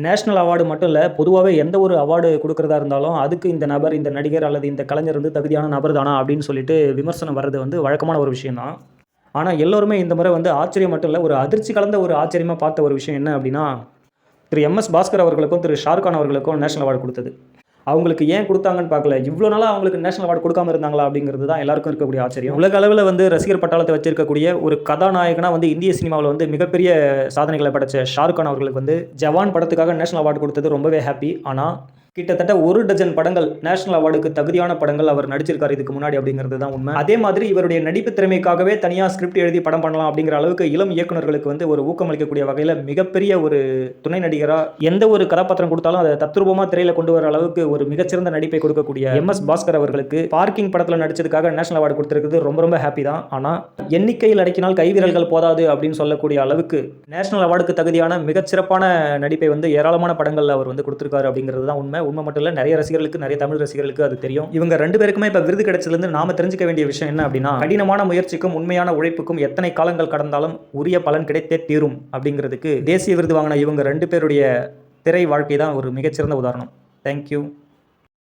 National award மட்டும் இல்ல, பொதுவாவே எந்த ஒரு அவார்டு குடுக்குறதா இருந்தாலும், அதுக்கு இந்த நபர், இந்த நடிகர் அல்லது இந்த கலைஞர் வந்து தகுதியான நபர் தானா அப்படின்னு சொல்லிட்டு விமர்சனம் வர்றது வந்து வழக்கமான ஒரு விஷயம் தான். ஆனா எல்லோருமே இந்த முறை வந்து ஆச்சரியம் மட்டும் இல்ல, ஒரு அதிர்ச்சி கலந்த ஒரு ஆச்சரியமா பார்த்த ஒரு விஷயம் என்ன அப்படின்னா, திரு எம்.எஸ். பாஸ்கர் அவர்களுக்கும், திரு ஷாருக்கான் அவர்களுக்கும் நேஷனல் அவார்டு குடுத்தது. அவங்களுக்கு ஏன் குடுத்தாங்கன்னு பார்க்கல. இவ்ளோ நாளா அவங்களுக்கு நேஷனல் அவார்டு குடுக்காம இருந்தாங்களா? அப்படிங்கிறது தான் எல்லாருக்கும் இருக்கக்கூடிய ஆச்சரியம். உலக அளவுல வந்து ரசிகர் பட்டாளத்த வச்சிருக்கக்கூடிய ஒரு கதாநாயகனா வந்து இந்திய சினிமாவுல வந்து மிகப்பெரிய சாதனைகள படைச்ச ஷாருக்கான் அவர்களுக்கு வந்து ஜவான் படத்துக்காக நேஷனல் அவார்டு குடுத்தது ரொம்பவே ஹேப்பி. ஆனா, கிட்டத்தட்ட 1 டஜன் படங்கள் நேஷனல் அவார்டுக்கு தகுதியான படங்கள் அவர் நடிச்சிருக்காரு இதுக்கு முன்னாடி அப்படிங்கிறது தான் உண்மை. அதே மாதிரி இவருடைய நடிப்பு திறமைக்காகவே தனியா ஸ்கிரிப்ட் எழுதி படம் பண்ணலாம் அப்படிங்கிற அளவுக்கு இளம் இயக்குனர்களுக்கு வந்து ஒரு ஊக்கம் அளிக்கக்கூடிய வகையில மிகப்பெரிய ஒரு துணை நடிகரா எந்த ஒரு கதாபாத்திரம் கொடுத்தாலும் அதை தத்ரூபமா திரையில கொண்டு வர அளவுக்கு ஒரு மிகச்சிறந்த நடிப்பை கொடுக்கக்கூடிய எம்.எஸ். பாஸ்கர் அவர்களுக்கு பார்க்கிங் படத்துல நடிச்சதுக்காக நேஷனல் அவார்டு கொடுத்திருக்கிறது ரொம்ப ரொம்ப ஹாப்பி தான். ஆனா எண்ணிக்கையில் அடக்கினால் கைவிரல்கள் போதாது அப்படின்னு சொல்லக்கூடிய அளவுக்கு நேஷனல் அவார்டுக்கு தகுதியான மிகச்சிறப்பான நடிப்பை வந்து ஏராளமான படங்கள்ல அவர் வந்து கொடுத்திருக்காரு அப்படிங்கிறது தான் உண்மை. உண்மை மட்டும் இல்ல, நிறைய ரசிகர்களுக்கு, நிறைய தமிழ் ரசிகர்களுக்கு அது தெரியும். இவங்க 2 பேருக்குமே இப்ப விருது கிடைச்சதுலேருந்து நாம தெரிஞ்சுக்க வேண்டிய விஷயம் என்ன அப்படின்னா, கடினமான முயற்சிக்கும் உண்மையான உழைப்புக்கும் எத்தனை காலங்கள் கடந்தாலும் உரிய பலன் கிடைத்தே தீரும் அப்படிங்கிறதுக்கு தேசிய விருது வாங்கின இவங்க 2 பேருடைய திரை வாழ்க்கை தான் ஒரு மிகச்சிறந்த உதாரணம். தேங்க்யூ.